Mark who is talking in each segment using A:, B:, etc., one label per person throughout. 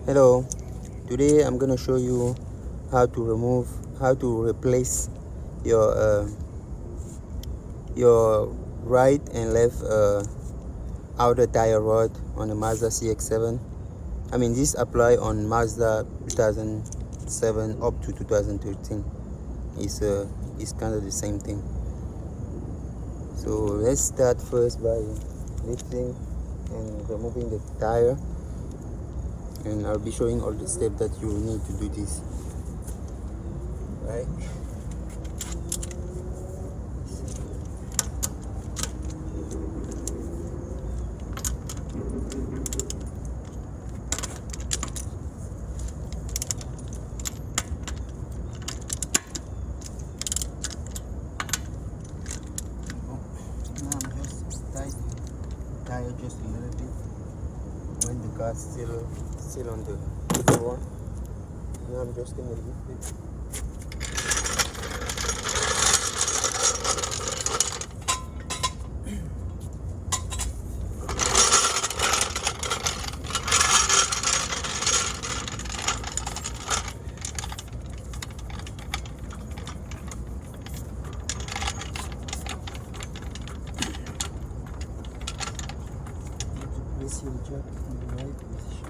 A: Hello, today I'm gonna show you how to replace your right and left outer tire rod on the Mazda CX-7. I mean, this apply on Mazda 2007 up to 2013. It's kind of the same thing. So let's start first by lifting and removing the tire, and I'll be showing all the steps that you need to do this. Right? Now I'm just tightening the tire just a little bit when the car's still on the floor. Now I'm just gonna lift it. Place your jack in the right position.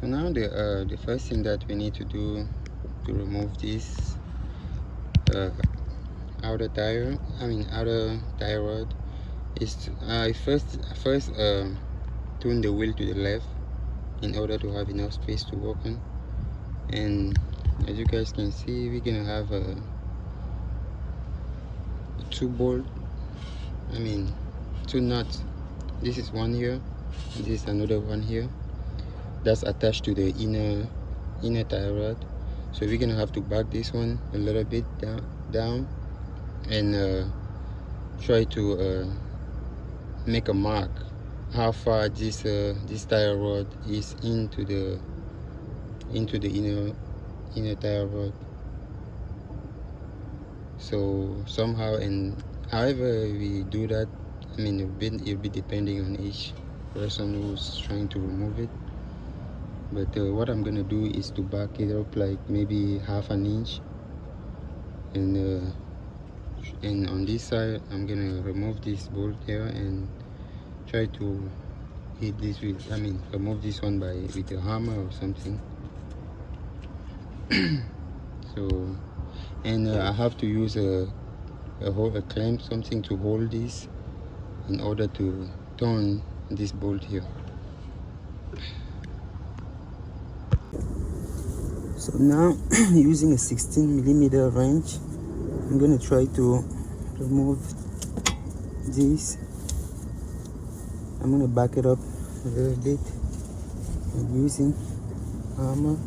A: So now the first thing that we need to do to remove this outer tire rod is to, first turn the wheel to the left in order to have enough space to work on. And as you guys can see, we're gonna have two nuts. This is one here, and this is another one here that's attached to the inner tire rod. So we're gonna have to back this one a little bit down and try to make a mark how far this tire rod is into the inner tire rod. So somehow, and however we do that, I mean, it'll be depending on each person who's trying to remove it. But what I'm gonna do is to back it up like maybe half an inch, and on this side I'm gonna remove this bolt here and try to hit this with, remove this one with a hammer or something. So, and I have to use a clamp, something to hold this in order to turn this bolt here. So now using a 16mm wrench, I'm gonna try to remove this. I'm gonna back it up a little bit and using hammer.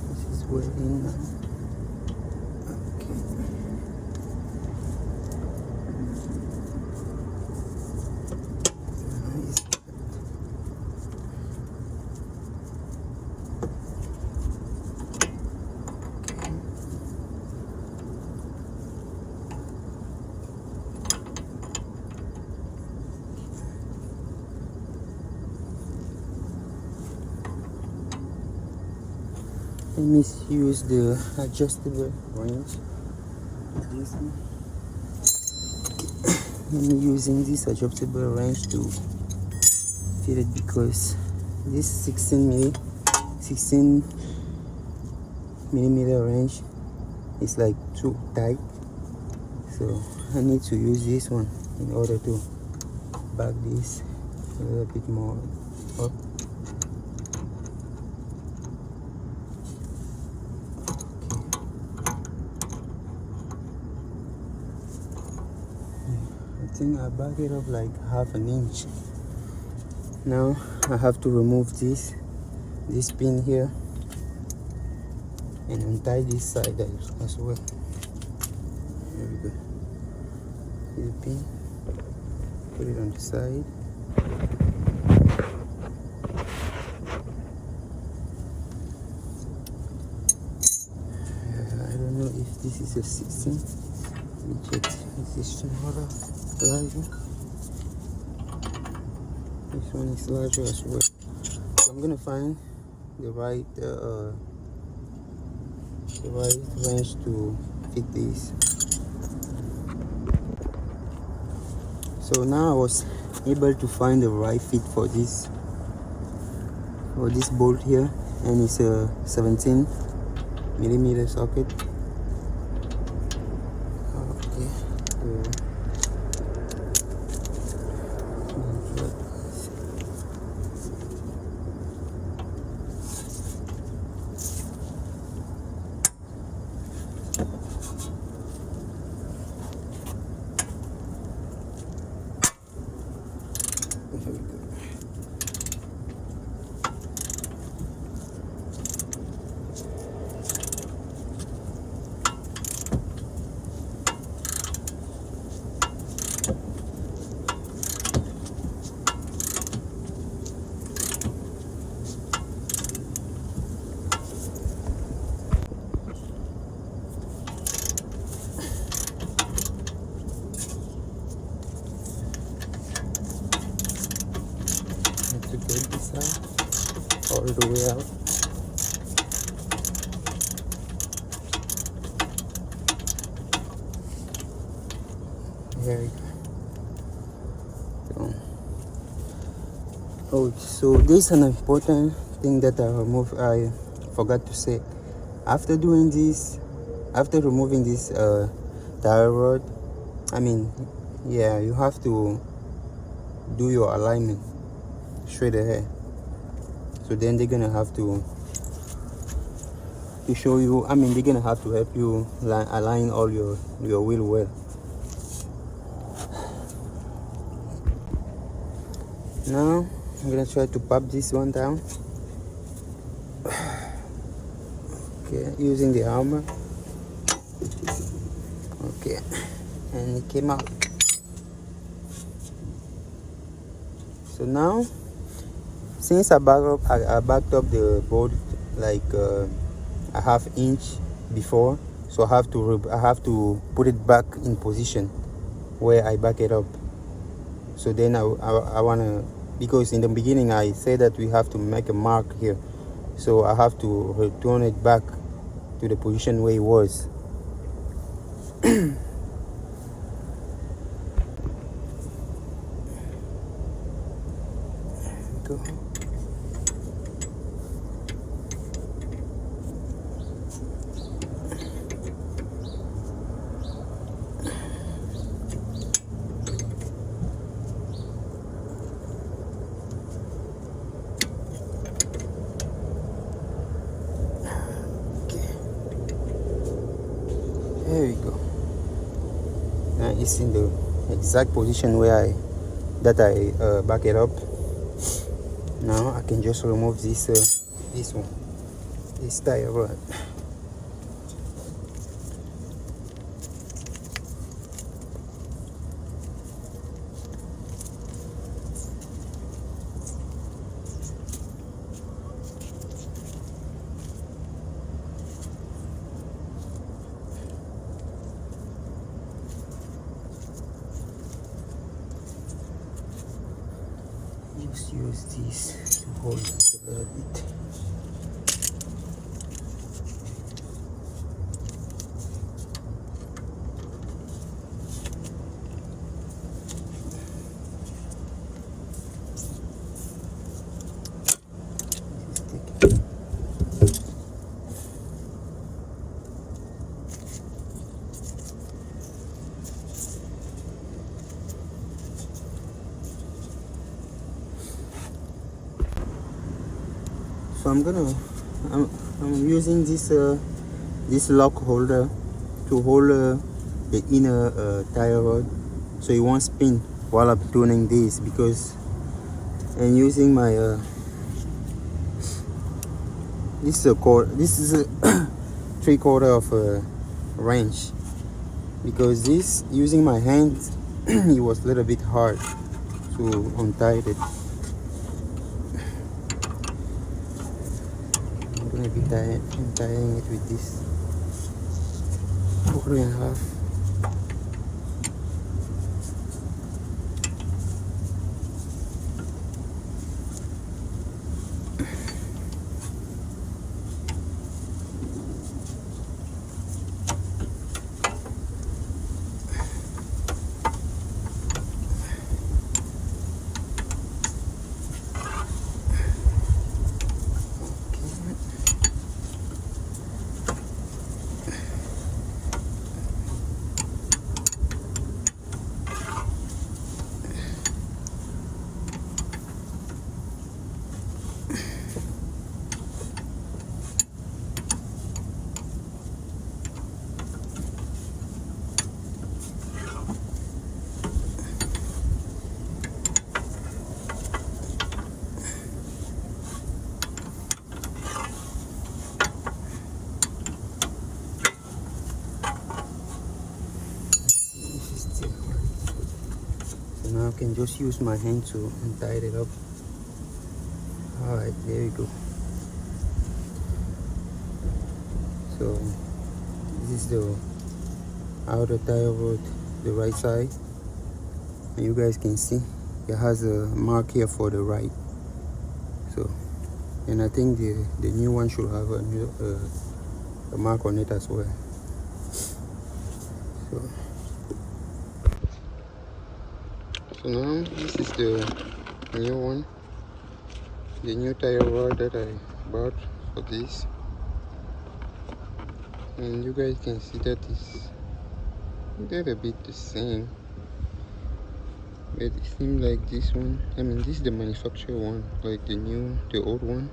A: This is working now. I misuse the adjustable range. This one. I'm using this adjustable range to fit it because this 16 millimeter range is like too tight, so I need to use this one in order to back this a little bit more up. I think I back it up like half an inch. Now I have to remove this pin here and untie this side as well. There we go. Here's the pin. Put it on the side. I don't know if this is a 16. Let me check. Is this smaller? Larger? This one is larger as well. So I'm gonna find the right range to fit this. So now I was able to find the right fit for this bolt here, and it's a 17 millimeter socket. Okay. To get this out all the way out. There we go. So this is an important thing that I forgot to say. After doing this, after removing this tire rod, you have to do your alignment straight ahead. So then they're gonna have to show you, they're gonna have to help you align all your wheel well. Now I'm gonna try to pop this one down. Okay, using the hammer. Okay, and it came out. So now, since I backed up the bolt like a half inch before, so I have to put it back in position where I back it up. So then I wanna, because in the beginning I said that we have to make a mark here, so I have to return it back to the position where it was. Go. There we go. Now it's in the exact position where I back it up. Now I can just remove this one, this tire rod. Just use this to hold it a little bit. So I'm using this lock holder to hold the inner tire rod, so it won't spin while I'm tuning this, because and using my this is a 3/4 of a wrench, because this using my hands it was a little bit hard to untie it. I'm gonna be untying it with this 4.5. Now I can just use my hand to untie it up. Alright, there we go. So this is the outer tire rod, the right side, and you guys can see it has a mark here for the right. So, and I think the new one should have a mark on it as well. So now this is the new one, the new tire rod that I bought for this, and you guys can see that they're a bit the same, but it seems like this one, I mean this is the manufacturer one, like the old one,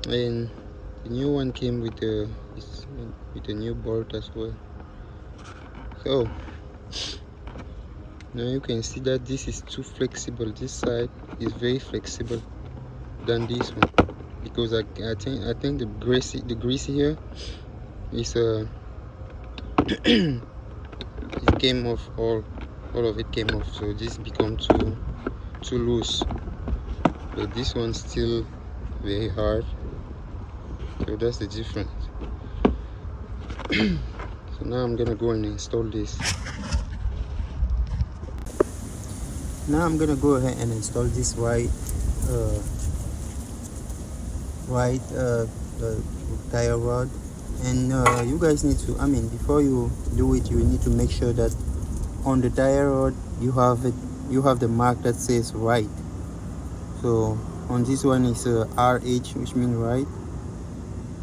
A: and the new one came with a new bolt as well. So now you can see that this is too flexible. This side is very flexible than this one, because I think the grease here is it came off, all of it came off, so this become too loose, but this one's still very hard, so that's the difference. So now I'm gonna go and install this. Now I'm gonna go ahead and install this white tire rod, and you guys need to, before you do it, you need to make sure that on the tire rod you have the mark that says right. So on this one is RH, which means right,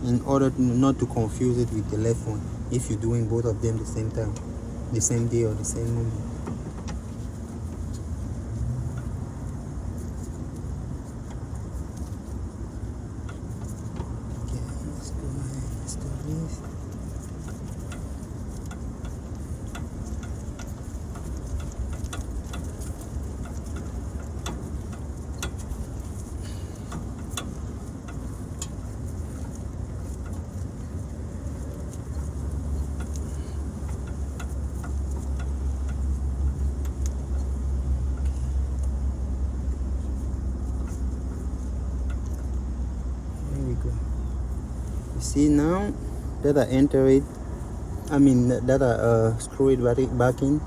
A: in order not to confuse it with the left one if you're doing both of them the same time, the same day or the same moment. Okay, let's go ahead and install this. See, now that I enter it, that I screw it back in,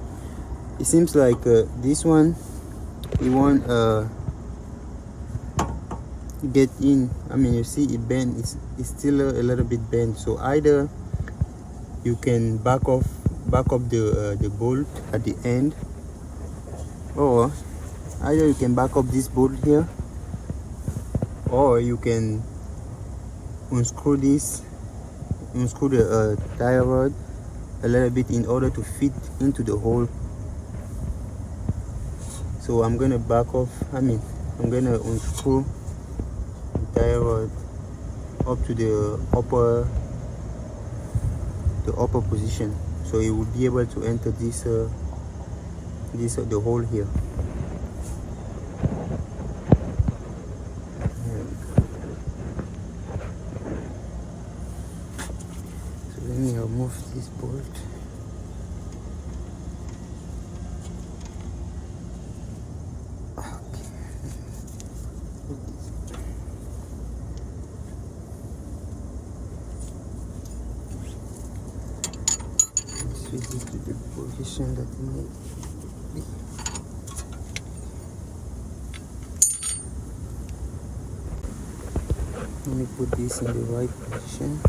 A: it seems like this one, you won't get in. You see it bent, it's still a little bit bent, so either you can back up the bolt at the end, or either you can back up this bolt here, or you can unscrew the tire rod a little bit in order to fit into the hole. So I'm gonna back off, I'm gonna unscrew the tire rod up to the upper position, so it will be able to enter this the hole here. Let me remove this bolt. Okay. Switch this to the position that it may be. Let me put this in the right position.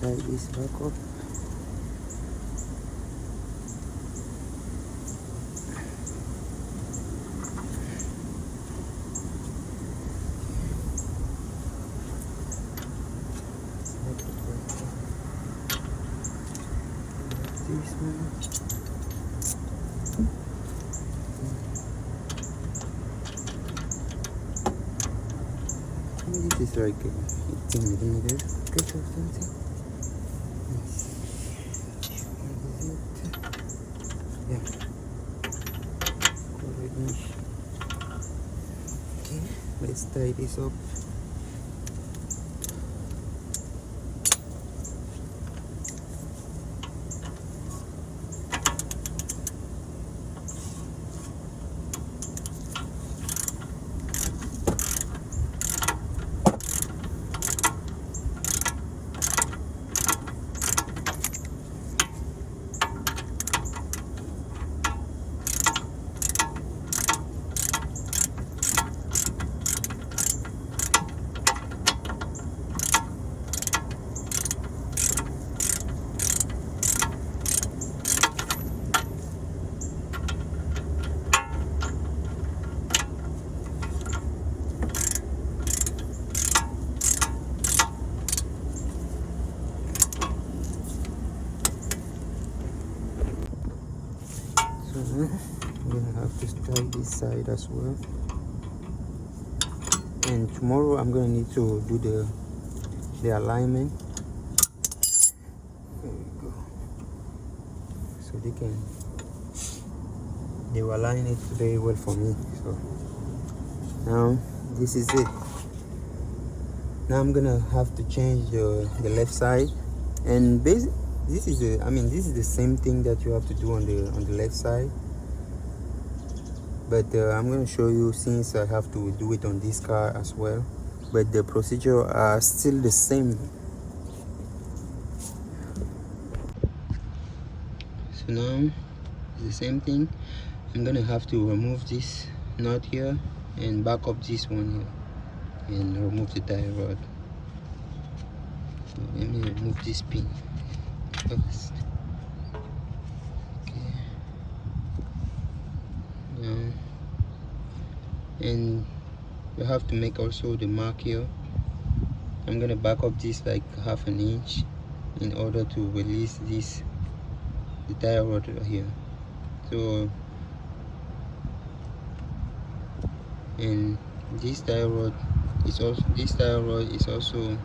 A: Tie this back up. This one. This is like 18 millimeters. Okay, so something. Yeah. Okay, let's tie this up. I'm gonna have to tie this side as well. and tomorrow I'm gonna need to do the alignment. There we go. So they will align it very well for me. So now this is it. Now I'm gonna have to change the left side, and this is the same thing that you have to do on the left side, but I'm gonna show you, since I have to do it on this car as well, but the procedure are still the same. So now it's the same thing. I'm gonna have to remove this nut here and back up this one here and remove the tie rod. So let me remove this pin first. Okay. Now, and you have to make also the mark here. I'm gonna back up this like half an inch in order to release the tie rod here. So, and this tie rod is also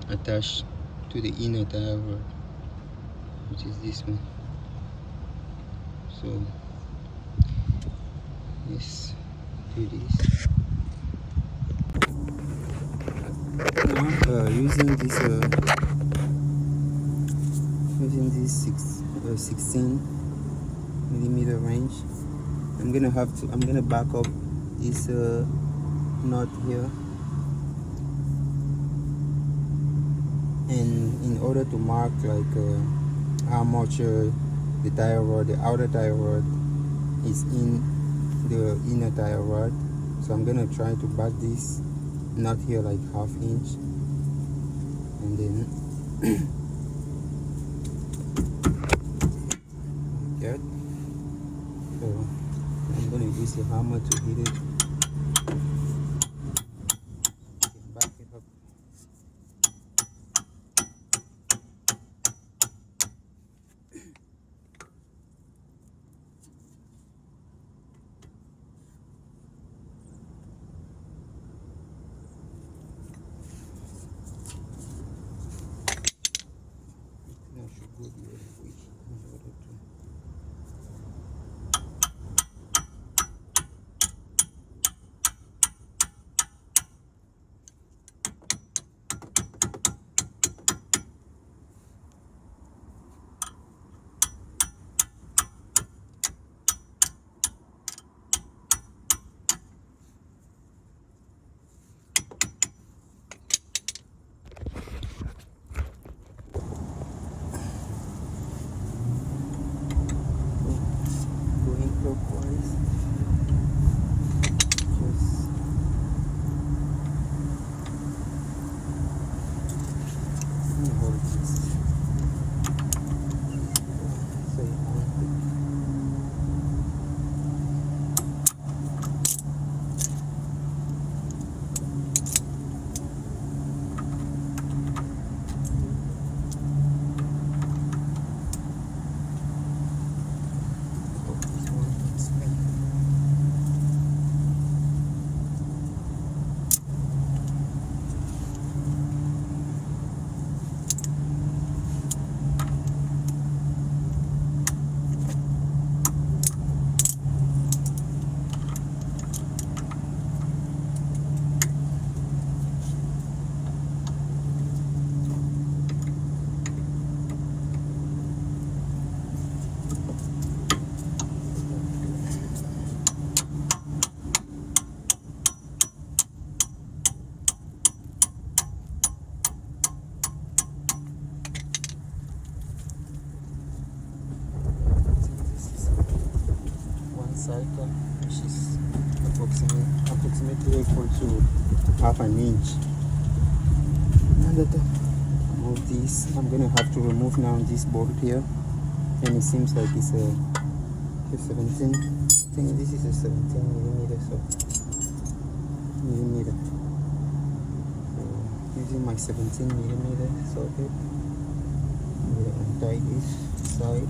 A: attached to the inner tie rod, which is this one. So let's do this. Now, using this 16 millimeter wrench, I'm gonna back up this nut here, and in order to mark like how much the tie rod, the outer tie rod, is in the inner tie rod. So I'm gonna try to back this nut here like half inch, and then okay. So I'm gonna use the hammer to hit it. Back it up. Now should go the other way in order to. Going clockwise. Just hold this. So you want to. Cycle, which is approximately equal to half an inch. Now that I move this, I'm gonna have to remove now this bolt here, and it seems like it's a 17. I think this is a 17 millimeter. So using my 17 millimeter socket, I'm gonna untie this side.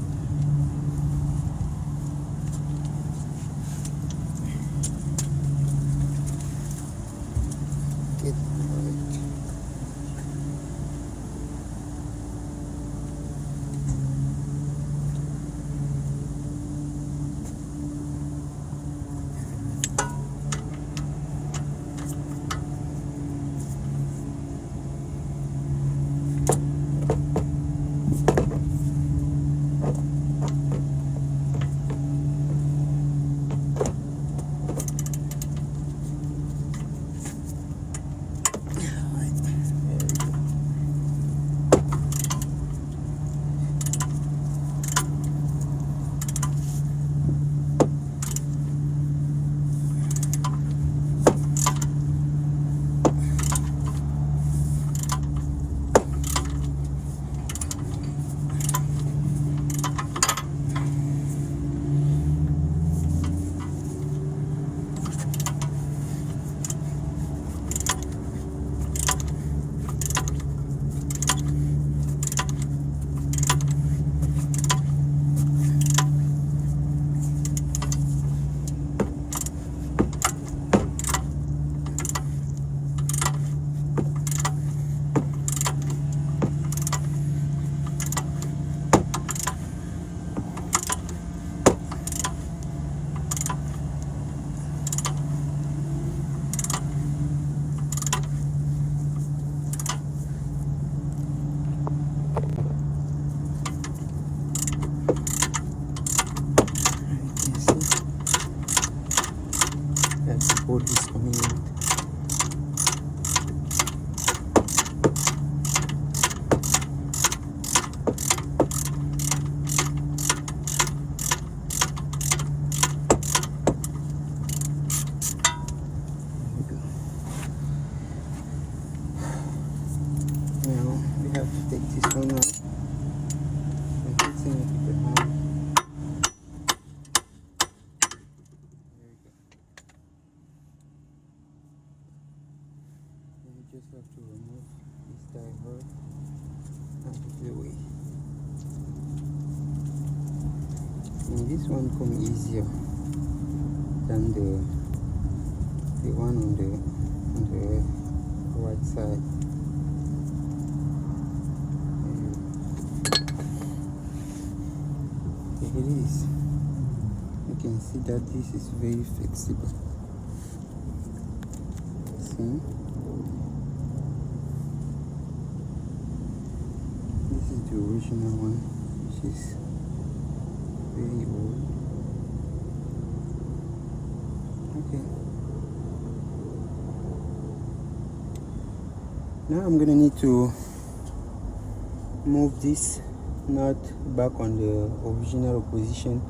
A: as the bolt is coming out. Now we have to take this one out and fix it with the hand. And we just have to remove this tie rod out of the way. And this one comes easier than the one on the right side. Here it is. You can see that this is very flexible. See? This is the original one, which is very old. Okay. Now I'm gonna need to move this nut back on the original position,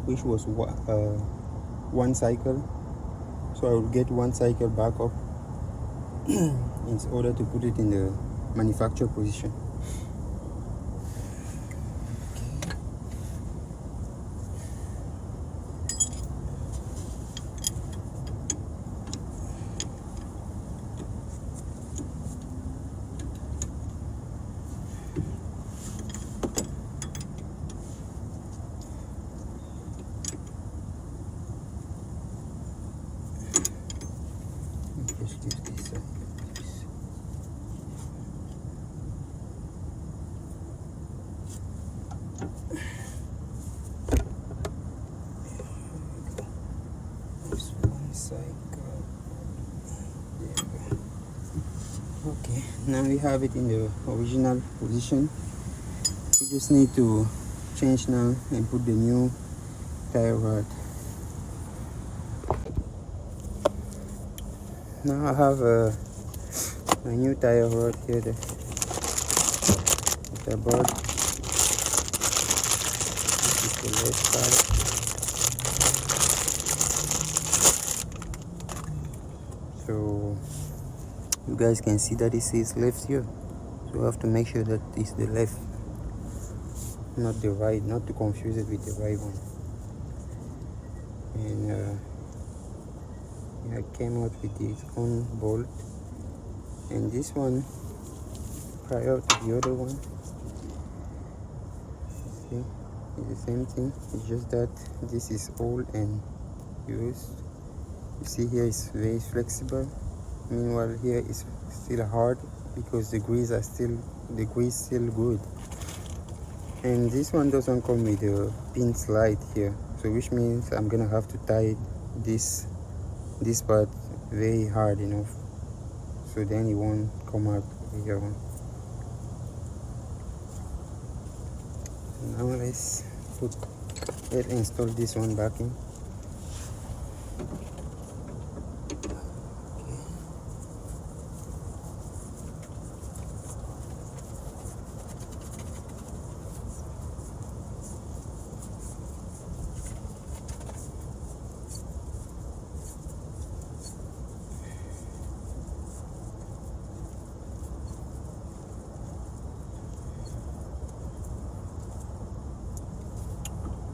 A: which was one cycle. So I will get one cycle back up in order to put it in the manufacturer position. Just use this side. This one cycle. There we go. Okay, now we have it in the original position. We just need to change now and put the new tire rod. Now I have a new tire rod here that I bought. This is the left side. So you guys can see that it says left here. So you have to make sure that it's the left, not the right, not to confuse it with the right one. And I came out with its own bolt, and this one prior to the other one, see, it's the same thing. It's just that this is old and used. You see here it's very flexible, meanwhile here it's still hard because the grease still good. And this one doesn't come with a pin slide here, so which means I'm gonna have to tie this part very hard enough, so then it won't come out here. Now let's install this one back in.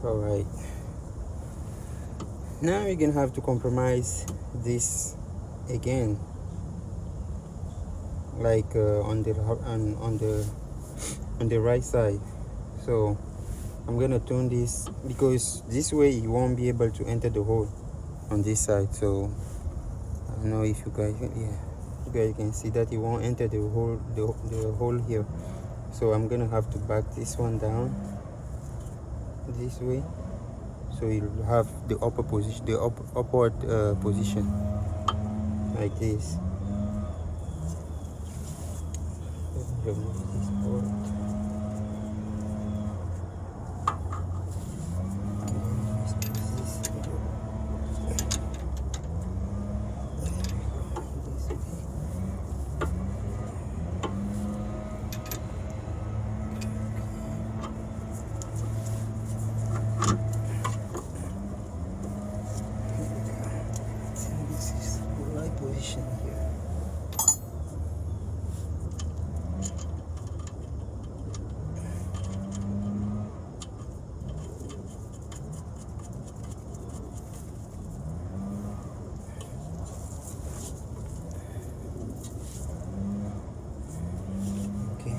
A: All right, now we're gonna have to compromise this again, like on the right side. So I'm gonna turn this, because this way you won't be able to enter the hole on this side. So I don't know if you guys, you guys can see that you won't enter the hole here. So I'm gonna have to back this one down this way, so you'll have the upper position, the upward position, like this. Let me remove this board. position here. Okay.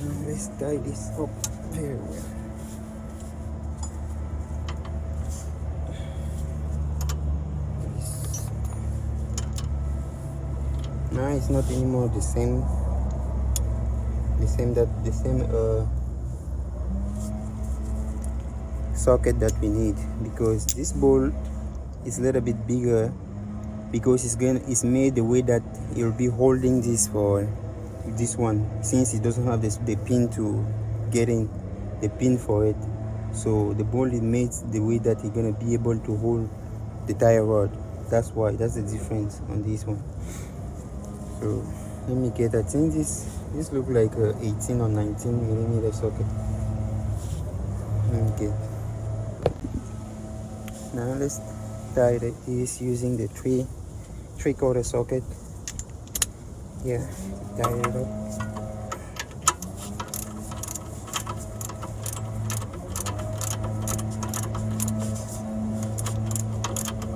A: Now let's tie this up very well. Now it's not anymore the same socket that we need, because this ball is a little bit bigger, because it's made the way that you'll be holding this for this one, since it doesn't have the pin to get in the pin for it. So the ball is made the way that you're gonna be able to hold the tire rod. That's the difference on this one. So let me get, I think this look like a 18 or 19 millimeter socket. Okay. Now let's tie this using the three-quarter socket. Yeah, tie it up.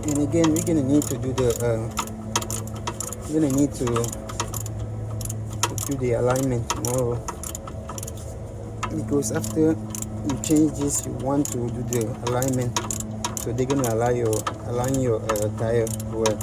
A: And again, we're gonna need to do the alignment tomorrow, because after you change this, you want to do the alignment, so they're gonna align your tire well.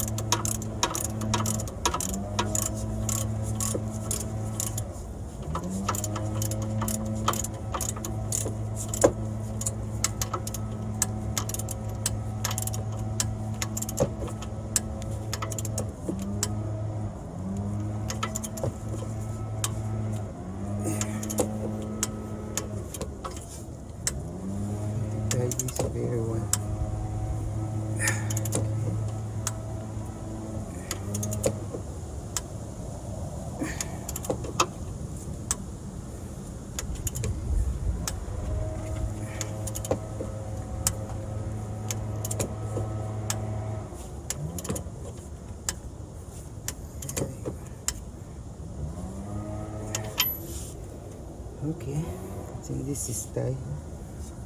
A: Tie this very well. Okay, I think this is tied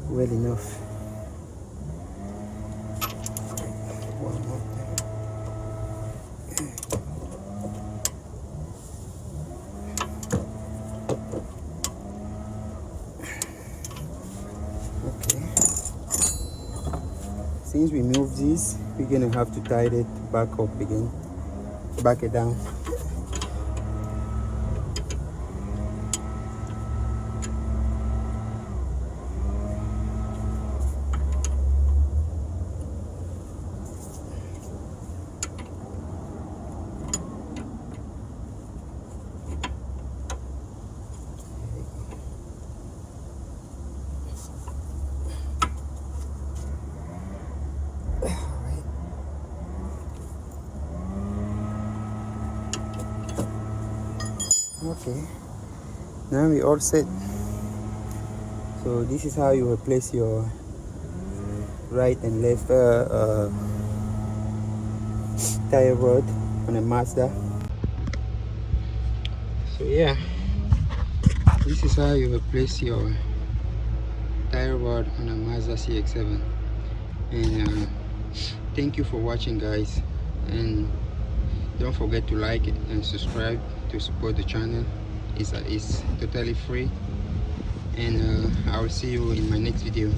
A: well enough. One more time. Okay. Since we moved this, we're gonna have to tie it back up again, back it down. Okay, now we all set. So this is how you replace your right and left tire rod on a Mazda. So yeah, this is how you replace your tire rod on a Mazda CX-7. And thank you for watching, guys, and don't forget to like and subscribe to support the channel. It's totally free, and I will see you in my next video.